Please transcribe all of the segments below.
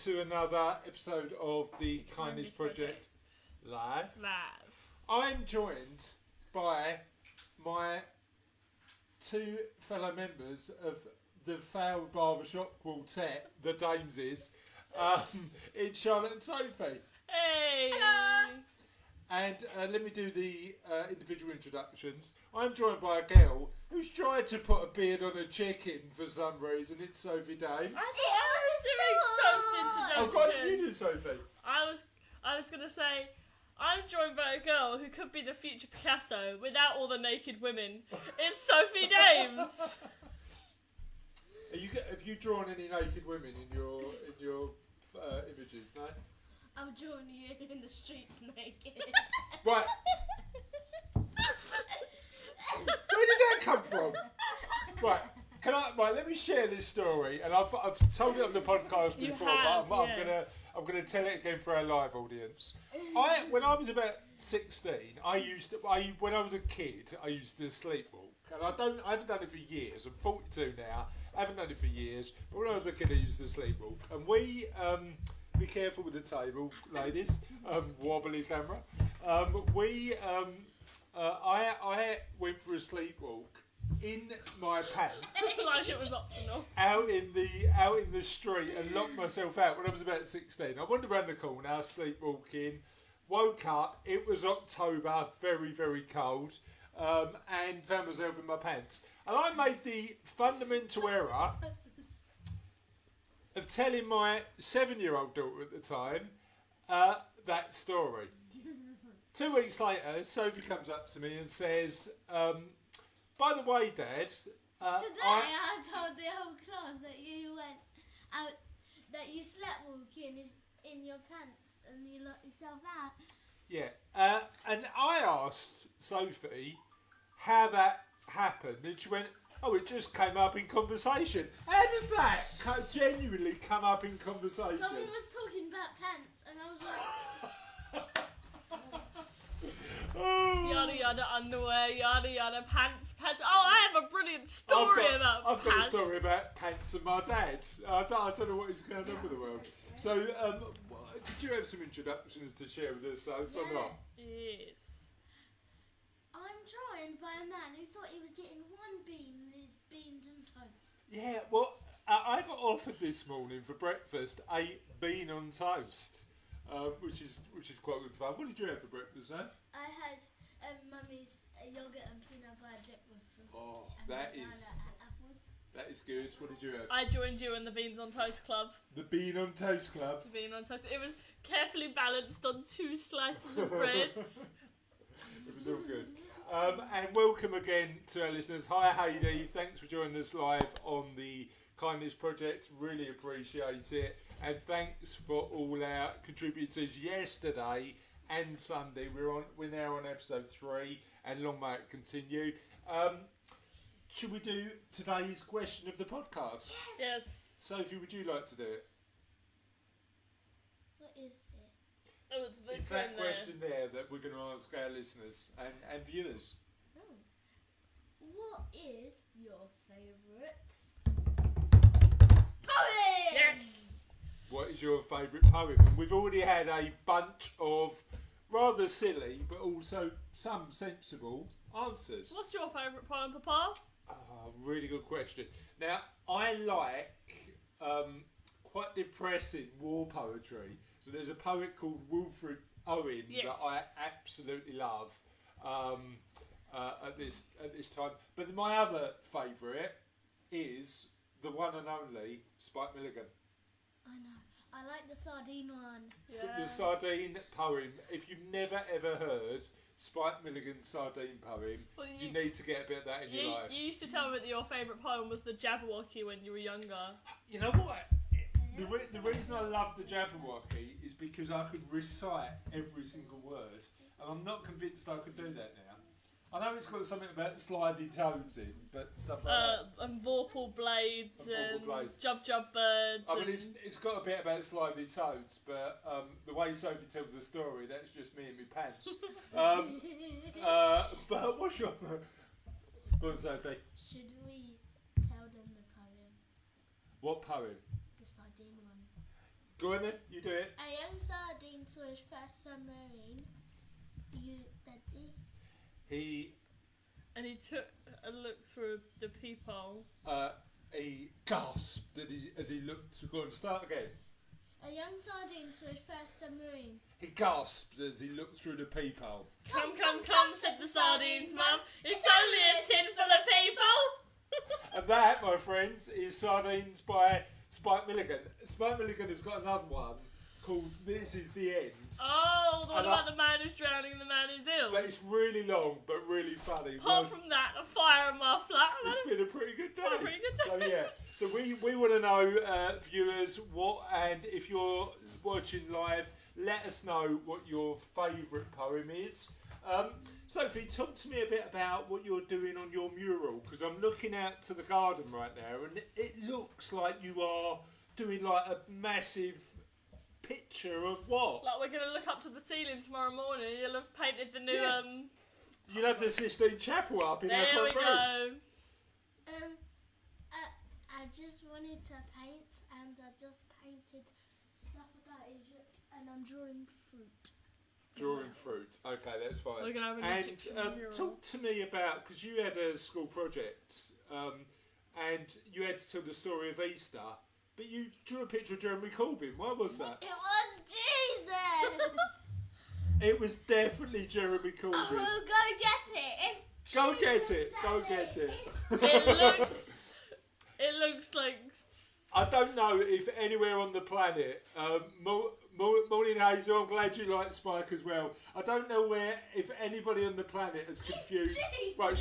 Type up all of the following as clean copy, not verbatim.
to another episode of the Kindness Project Live. I'm joined by my two fellow members of the failed barbershop quartet, the Dameses. It's Charlotte and Sophie. Hey! Hello! And let me do the individual introductions. I'm joined by a girl who's tried to put a beard on a chicken for some reason. It's Sophie Dames. I was doing Soph's Oh, introduction. God, you do, Sophie. I was going to say, I'm joined by a girl who could be the future Picasso without all the naked women. It's Sophie Dames. Have you drawn any naked women in your images? No. I'm drawing you in the streets naked. Right. Where did that come from? Right. Right, let me share this story, and I've told it on the podcast You before, have, but yes. I'm gonna tell it again for our live audience. When I was about 16, when I was a kid, I used to sleepwalk, and I haven't done it for years. I'm 42 now. I haven't done it for years, but when I was a kid, I used to sleepwalk, and we be careful with the table, ladies. Wobbly camera. I went for a sleepwalk in my pants. Just like it was optional. Out in the street and locked myself out when I was about 16. I wandered around the corner, sleepwalking, woke up, it was October, very, very cold, and found myself in my pants. And I made the fundamental error of telling my 7-year-old daughter at the time that story. 2 weeks later, Sophie comes up to me and says, by the way, Dad, Today I told the whole class that you went out, that you slept walking in your pants and you locked yourself out. Yeah, and I asked Sophie how that happened, and she went, "Oh, it just came up in conversation." How does that genuinely come up in conversation? Someone was talking about pants and I was like... Oh. Yada yada underwear, yada yada pants. Oh, I have a brilliant story about I've pants. got a story about pants and my dad. I don't know what is going on with the world. So, did you have some introductions to share with us, Soph, or not? Yes. I'm joined by a man who thought he was getting one bean with his beans and toast. Yeah, well, I got offered this morning for breakfast a bean on toast, which is quite good fun. What did you have for breakfast, Soph? I had Mummy's yogurt and peanut butter dip with fruit. Oh, and that banana is and apples. that is good. What did you have? I joined you in the Beans on Toast Club. The Bean on Toast Club. Bean on Toast. It was carefully balanced on 2 slices of bread. It was all good. And welcome again to our listeners. Hi Heidi, thanks for joining us live on the Kindness Project. Really appreciate it. And thanks for all our contributors yesterday and Sunday. We're now on episode 3, and long may it continue. Should we do today's question of the podcast? Yes. Sophie, would you like to do it? What is it? Oh, it's this It's one that there. question there that we're going to ask our listeners and viewers. Oh. What is your favourite poem? Yes. What is your favourite poem? And we've already had a bunch of rather silly but also some sensible answers. What's your favourite poem, Papa? Really good question. Now, I like quite depressing war poetry. So there's a poet called Wilfred Owen that I absolutely love at this time. But my other favourite is the one and only Spike Milligan. I know. I like the sardine one. Yeah. The sardine poem. If you've never ever heard Spike Milligan's sardine poem, Well, you need to get a bit of that in your life. You used to tell me that your favourite poem was the Jabberwocky when you were younger. You know what? The reason I love the Jabberwocky is because I could recite every single word, and I'm not convinced I could do that now. I know it's got something about slidey toads in, but stuff like that. And Vorpal blades And and Vorpal blades. Jub birds. I mean, it's got a bit about slidey toads, but the way Sophie tells the story, that's just me and my pants. But what's your... Go on, Sophie. Should we tell them the poem? What poem? The sardine one. Go on then, you do it. A young sardine saw his first submarine. You, Daddy? And he took a look through the peephole. He gasped as he looked. Go on, start again. A young sardine saw his first submarine. He gasped as he looked through the peephole. Come, said the sardines, Mum. It's only a tin full of people. And that, my friends, is Sardines by Spike Milligan. Spike Milligan has got another one called This Is the End. Oh, the one about the man who's drowning and the man who's ill. But it's really long, but really funny. Apart from that, a fire in my flat. It's been a pretty good day. It's been a pretty good day. So yeah, so we want to know, viewers, and if you're watching live, let us know what your favourite poem is. Sophie, talk to me a bit about what you're doing on your mural, because I'm looking out to the garden right now, and it looks like you are doing like a massive picture of what? Like we're gonna look up to the ceiling tomorrow morning. You'll have painted the new You'll have the Sistine Chapel up in our There we front room. go. I just wanted to paint, and I just painted stuff about Egypt, and I'm drawing fruit. Drawing fruit. Okay, that's fine. We're gonna have an Egyptian mural. Talk to me about, because you had a school project, and you had to tell the story of Easter, but you drew a picture of Jeremy Corbyn. Why was that? It was Jesus! It was definitely Jeremy Corbyn. Oh, go get it! It's Go Jesus, get it. Go Daddy. get it. It looks like. I don't know if anywhere on the planet. Morning Hazel, I'm glad you like Spike as well. I don't know if anybody on the planet is confused. Jesus. Right,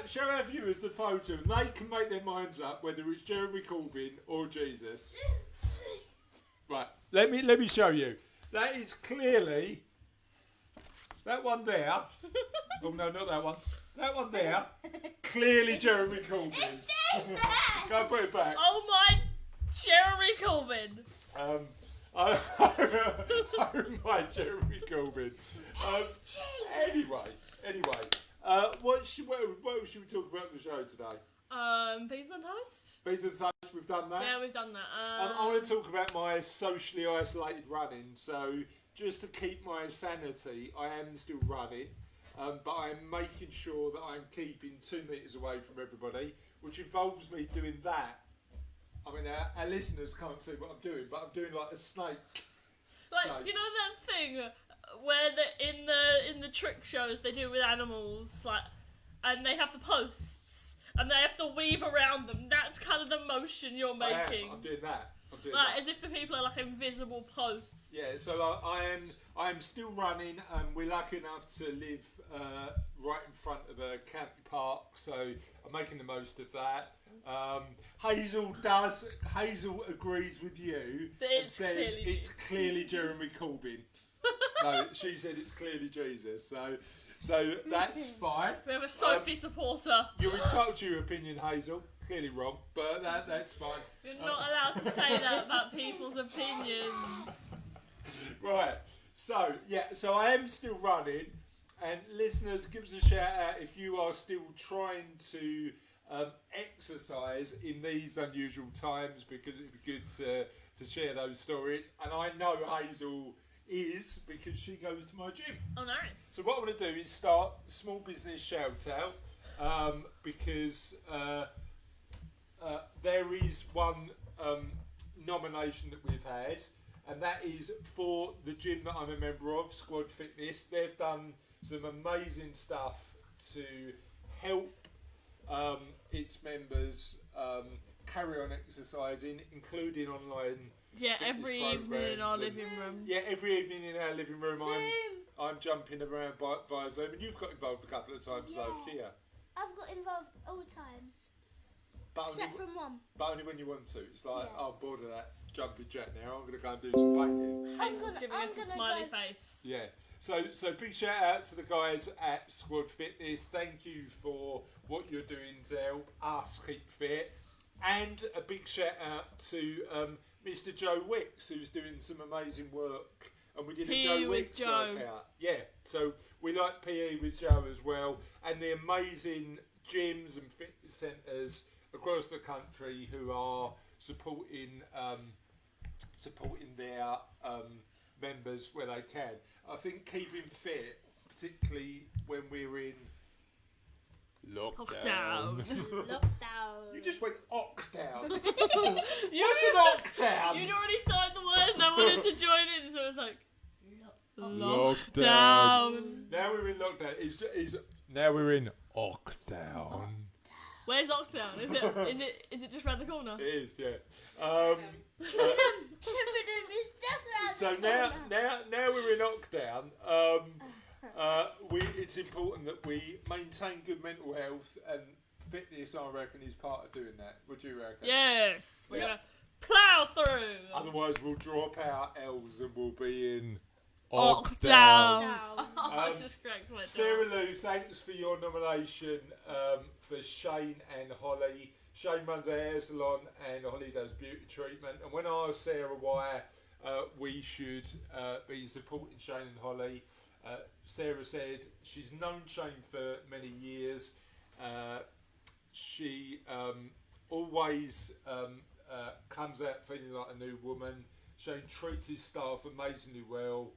show our viewers the photo, and they can make their minds up whether it's Jeremy Corbyn or Jesus. Right, let me show you. That is clearly that one there. Oh no, not that one. That one there. Clearly Jeremy Corbyn. It's Jesus! Go put it back. Oh my, Jeremy Corbyn. Oh my Jeremy Corbyn. Anyway, what should we talk about on the show today? Beans on toast. Beans and toast, we've done that. Yeah, we've done that. I want to talk about my socially isolated running. So just to keep my sanity, I am still running, but I'm making sure that I'm keeping 2 metres away from everybody, which involves me doing that. I mean, our listeners can't see what I'm doing, but I'm doing like a snake. Like, snake. you know that thing where in the trick shows they do with animals, like, and they have the posts and they have to weave around them. That's kind of the motion you're making. I'm doing that. Like as if the people are like invisible posts. Yeah, so I am still running. We're lucky enough to live right in front of a county park, so I'm making the most of that. Hazel agrees with you and says it's clearly Jeremy Corbyn. No, she said it's clearly Jesus. So that's fine. We have a Sophie supporter. You're entitled to your opinion, Hazel. Clearly wrong, but that's fine. You're not allowed to say that about people's opinions. Right. So I am still running, and listeners, give us a shout out if you are still trying to exercise in these unusual times, because it'd be good to share those stories. And I know Hazel is, because she goes to my gym. Oh, nice. So what I'm going to do is start small business shout out, because there is one nomination that we've had, and that is for the gym that I'm a member of, Squad Fitness. They've done some amazing stuff to help its members carry on exercising, including online. Yeah, fitness every evening in our programs, living room. Yeah, every evening in our living room, Zoom. I'm jumping around via Zoom, and you've got involved a couple of times, Yeah. Sophie, yeah. I've got involved all times, But except from one. only when you want to. It's like, Yeah. oh, I'm bored of that jumping jack now. I'm going to go and do some painting. Hazel's giving us a smiley face. Yeah. So big shout out to the guys at Squad Fitness. Thank you for what you're doing to help us keep fit, and a big shout out to Mr. Joe Wicks, who's doing some amazing work. And we did a Joe Wicks workout. Yeah. So we like PE with Joe as well, and the amazing gyms and fitness centres across the country who are supporting supporting their members where they can. I think keeping fit, particularly when we're in lockdown. Lockdown. You just went lockdown. You What's an lockdown? You'd already started the word and I wanted to join in, so it was like Lockdown. Now we're in lockdown. Now we're in lockdown. Where's lockdown? Is it just round the corner? It is, yeah. Chippenham is just around So the corner. now we're in lockdown. It's important that we maintain good mental health, and fitness, I reckon, is part of doing that. Would you reckon? Yes. We're gonna plough through. Otherwise, we'll drop our L's and we'll be in Lockdown. Down. I just cracked my Sarah Lou, thanks for your nomination for Shane and Holly. Shane runs a hair salon and Holly does beauty treatment. And when I asked Sarah why we should be supporting Shane and Holly, Sarah said she's known Shane for many years. She always comes out feeling like a new woman. Shane treats his staff amazingly well.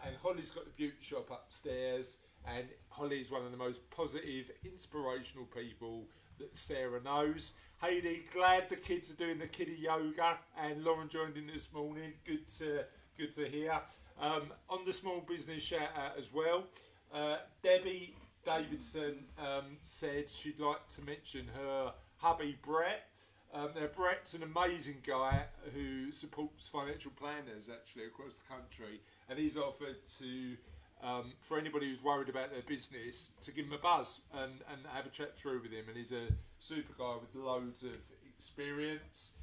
And Holly's got the beauty shop upstairs, and Holly's one of the most positive, inspirational people that Sarah knows. Heidi, glad the kids are doing the kiddie yoga, and Lauren joined in this morning. Good to hear. On the small business shout out as well, Debbie Davidson said she'd like to mention her hubby Brett. Now Brett's an amazing guy who supports financial planners actually across the country, and he's offered to, for anybody who's worried about their business, to give him a buzz and have a chat through with him. And he's a super guy with loads of experience.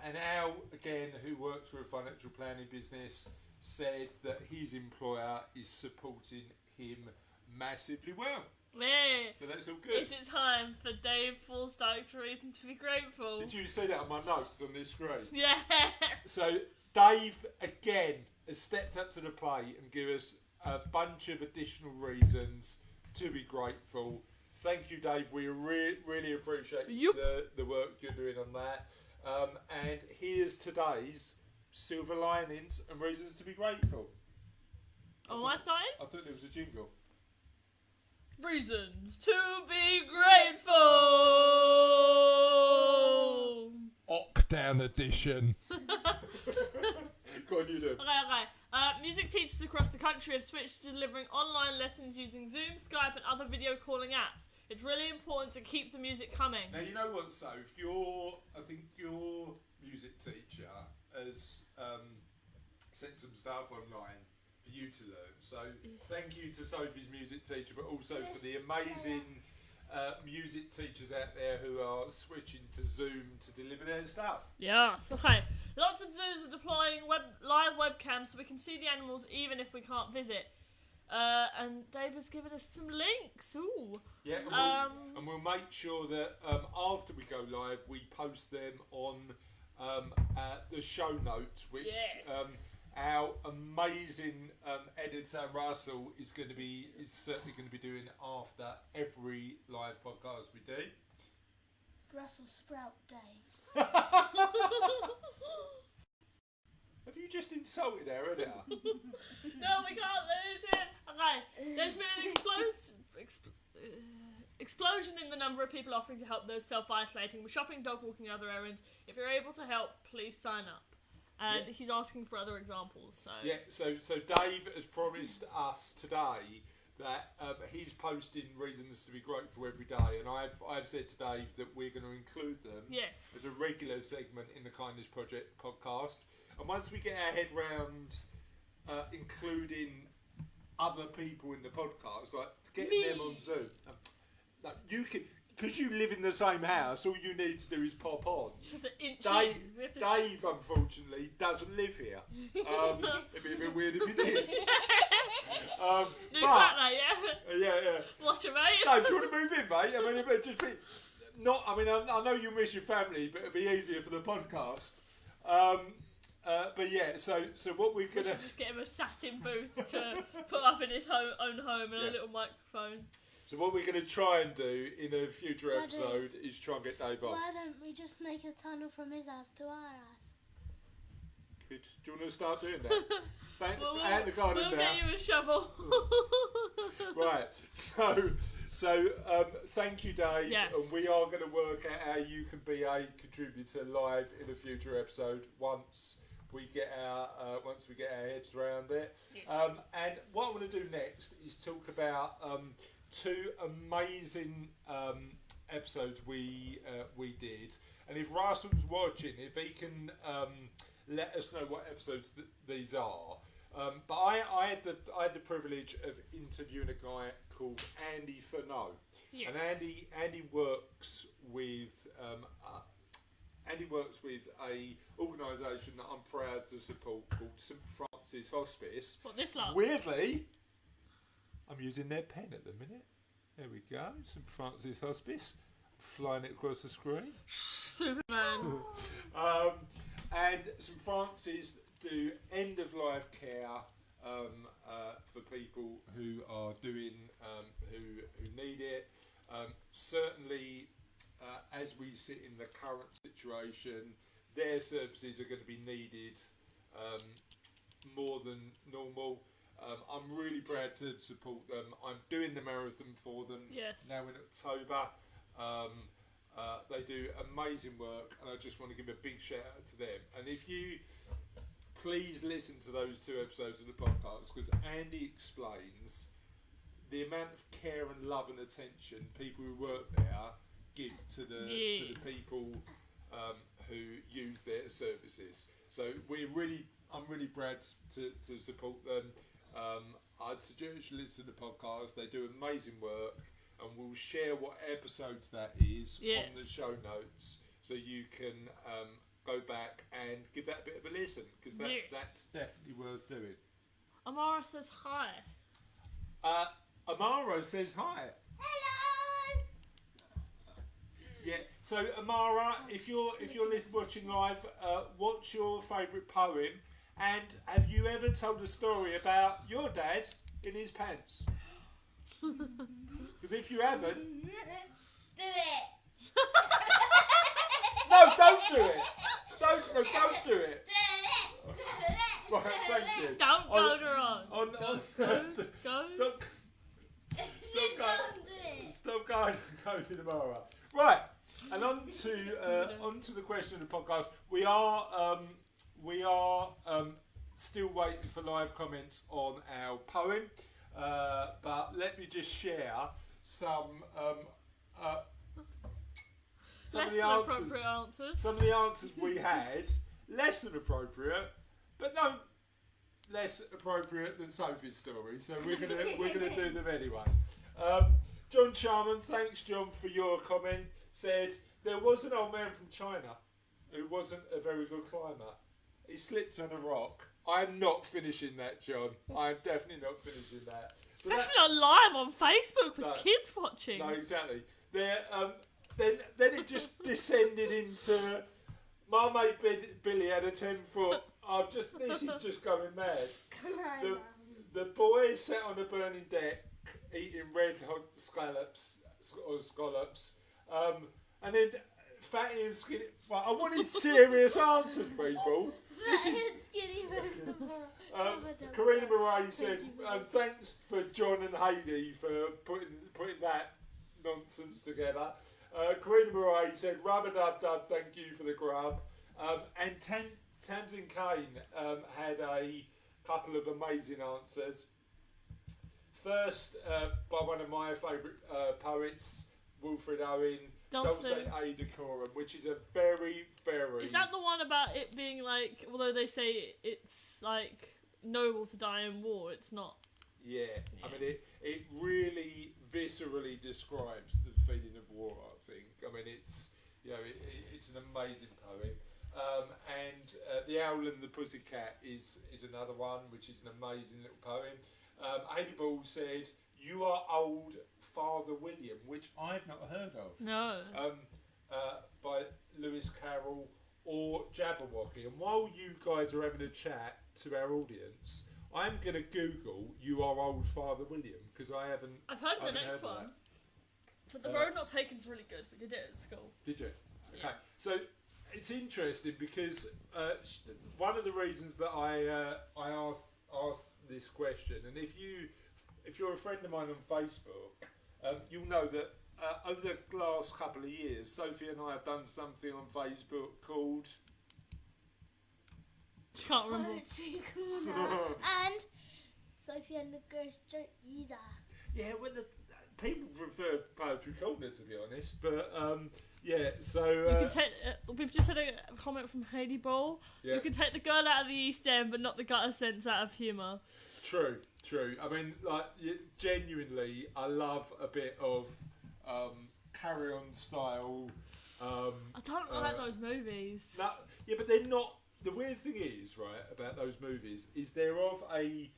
And Al, again, who works for a financial planning business, said that his employer is supporting him massively well. Yeah. So that's all good. Is it time for Dave Fallstike's reason to be grateful? Did you see that on my notes on this screen? Yeah. So Dave again has stepped up to the plate and give us a bunch of additional reasons to be grateful. Thank you, Dave. We really appreciate the work you're doing on that. And here's today's silver linings and reasons to be grateful. Oh, am I starting? I thought there was a jingle. Reasons to be grateful. Lockdown edition. Go on, you do. Okay. Music teachers across the country have switched to delivering online lessons using Zoom, Skype, and other video calling apps. It's really important to keep the music coming. Now, you know what, Soph? I think your music teacher has sent some stuff online for you to learn. So thank you to Sophie's music teacher, but also for the amazing music teachers out there who are switching to Zoom to deliver their stuff. Yes, okay. Lots of zoos are deploying live webcams so we can see the animals even if we can't visit. And Dave has given us some links. Ooh. Yeah, and we'll make sure that after we go live, we post them on the show notes, which our amazing editor Russell is certainly going to be doing after every live podcast we do. Brussels sprout Daves. Have you just insulted her, haven't you? No, we can't lose it. Okay, there's been an explosion in the number of people offering to help those self-isolating with shopping, dog walking, and other errands. If you're able to help, please sign up. And he's asking for other examples. So Dave has promised us today that he's posting reasons to be grateful every day, and I've said to Dave that we're going to include them as a regular segment in the Kindness Project podcast. And once we get our head round including other people in the podcast, like getting them on Zoom, like you can. Because you live in the same house, all you need to do is pop on. It's just an inch. Dave, unfortunately, doesn't live here. It'd be a bit weird if he did. New flat, mate, yeah? Yeah. Watch it, mate. Dave, do you want to move in, mate? I mean, it'd just be... I know you miss your family, but it'd be easier for the podcast. But yeah, so what we're going to... just get him a satin booth to put up in his own home and a little microphone. So what we're going to try and do in a future episode is try and get Dave on. Why don't we just make a tunnel from his house to our house? Good. Do you want to start doing that? We'll Out the garden we'll now. get you a shovel. Right. So thank you, Dave. Yes. And we are going to work out how you can be a contributor live in a future episode once we get our heads around it. Yes. And what I want to do next is talk about two amazing episodes we did. And if Russell's watching, if he can let us know what episodes these are. But I had the privilege of interviewing a guy called Andy Furneaux. Yes. And Andy works with a organisation that I'm proud to support called St Francis Hospice. What, this lot? Weirdly, I'm using their pen at the minute. There we go, St Francis Hospice. Flying it across the screen. Superman. And St Francis do end of life care for people who are doing who need it. Certainly, as we sit in the current situation, their services are going to be needed more than normal. I'm really proud to support them. I'm doing the marathon for them now in October. They do amazing work, and I just want to give a big shout out to them. And if you please listen to those two episodes of the podcast, because Andy explains the amount of care and love and attention people who work there give to the people who use their services. So I'm really proud to support them. I'd suggest you listen to the podcast. They do amazing work, and we'll share what episodes that is on the show notes, so you can go back and give that a bit of a listen, because that's definitely worth doing. Amara says hi. Amara says hi. Hello. Yeah. So Amara, if you're watching live, what's your favourite poem? And have you ever told a story about your dad in his pants? Because if you haven't, Do it. no, don't do it. Don't do it. Do it. Right, thank you. Don't go to on. On Go. Stop going tomorrow. Right, and on to the question of the podcast. We are still waiting for live comments on our poem, but let me just share some Less of the than answers. appropriate answers. Some of the answers we had, less than appropriate, but no less appropriate than Sophie's story. So we're gonna do them anyway. John Sharman, thanks John for your comment. Said there was an old man from China who wasn't a very good climber. He slipped on a rock. I'm not finishing that, John. I'm definitely not finishing that. So Especially not live on Facebook with No. kids watching. No, exactly. There, then it just descended into my mate Billy had a 10-foot. This is just going mad. The boy sat on a burning deck eating red hot scallops, and then fatty and skinny. Well, I wanted serious answers, people. Karina Murray said, thanks for John and Heidi for putting that nonsense together. Karina Murray said, rub-a-dub-dub, thank you for the grub. And Tamsin Kane had a couple of amazing answers. First, by one of my favourite poets, Wilfred Owen, Dulce et Decorum, which is a very, very... Is that the one about it being like, although they say it's like noble to die in war, it's not? Yeah. I mean, it really viscerally describes the feeling of war, I think. I mean, it's an amazing poem. And The Owl and the Pussycat is another one, which is an amazing little poem. Hayley Ball said, "You are old, Father William," which I've not heard of. No. By Lewis Carroll or Jabberwocky. And while you guys are having a chat to our audience, I'm going to Google "You Are Old, Father William" because I haven't. I've heard of the next one. That. But The Road Not Taken's really good. We did it at school. Did you? Yeah. Okay. So it's interesting because one of the reasons that I asked this question, and if you're a friend of mine on Facebook, you'll know that over the last couple of years, Sophie and I have done something on Facebook called. She can't remember. Poetry Corner. And Sophie and the Ghost Joke User. Yeah, well, people prefer Poetry Corner, to be honest, but yeah. So You can take. We've just had a comment from Hayley Ball. Yeah. You can take the girl out of the East End, but not the gutter sense out of humour. True. I mean, like, genuinely, I love a bit of Carry On style. I don't like those movies. No, yeah, but they're not. The weird thing is, right, about those movies is they're of a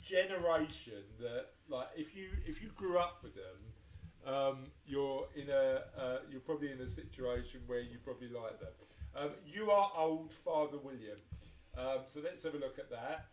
generation that, like, if you grew up with them, you're probably in a situation where you probably like them. You are old, Father William. So let's have a look at that.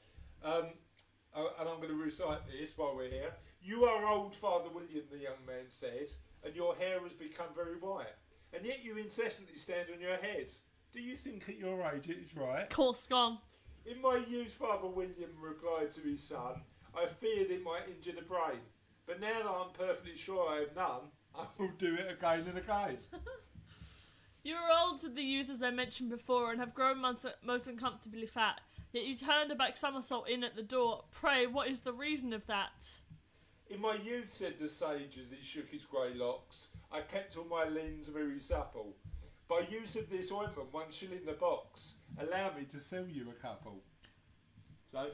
And I'm going to recite this while we're here. You are old, Father William, the young man said, and your hair has become very white, and yet you incessantly stand on your head. Do you think at your age it is right? Course gone. In my youth, Father William replied to his son, I feared it might injure the brain, but now that I'm perfectly sure I have none, I will do it again and again. You are old, said the youth, as I mentioned before, and have grown most uncomfortably fat. Yet you turned a back somersault in at the door. Pray, what is the reason of that? In my youth, said the sage as he shook his grey locks, I kept all my limbs very supple. By use of this ointment, 1 shilling the box, allow me to sell you a couple. So?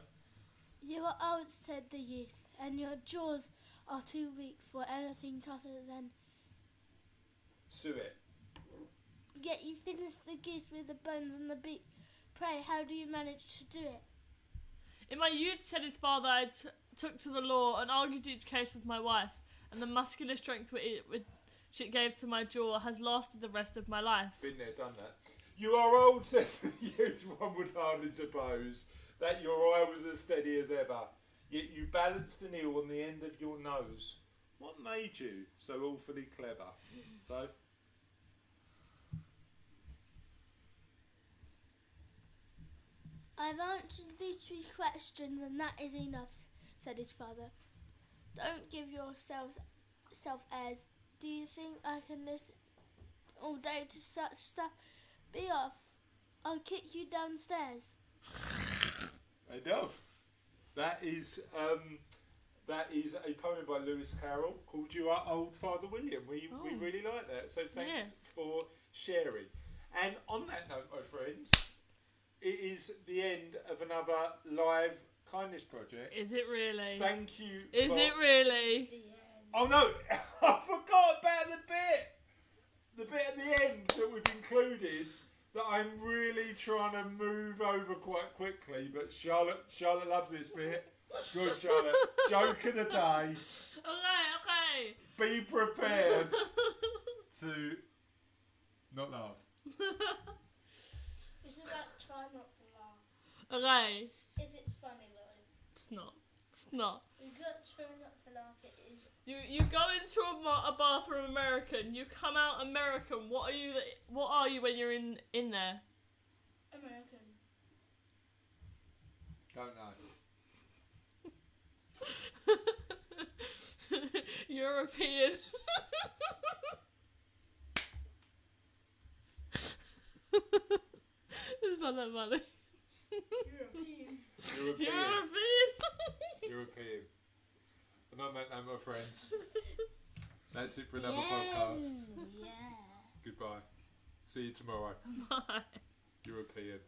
You are old, said the youth, and your jaws are too weak for anything tougher than... Suet. Yet you finished the goose with the bones and the beak. Pray, how do you manage to do it? In my youth, said his father, I took to the law and argued each case with my wife, and the muscular strength which it gave to my jaw has lasted the rest of my life. Been there, done that. You are old, said the youth. One would hardly suppose that your eye was as steady as ever, yet you balanced an eel on the end of your nose. What made you so awfully clever? So? I've answered these 3 questions, and that is enough, said his father. Don't give yourself airs. Do you think I can listen all day to such stuff? Be off. I'll kick you downstairs. Enough. That is a poem by Lewis Carroll called You Are Old, Father William. We really like that. So thanks for sharing. And on that note, my friends, it is the end of another live kindness project. Is it really? Thank you. Is it really? Oh no, I forgot about the bit at the end that we've included that I'm really trying to move over quite quickly, but Charlotte loves this bit. Good, Charlotte. Joke of the day. Okay. Be prepared to not laugh. You should try not to laugh. Okay. If it's funny though. It's not. You got to try not to laugh. It is. You go into a bathroom American. You come out American. What are you when you're in there? American. Don't know. European. It's not that funny. European. And on that note, my friends, that's it for another podcast. Yeah. Goodbye. See you tomorrow. Bye. European.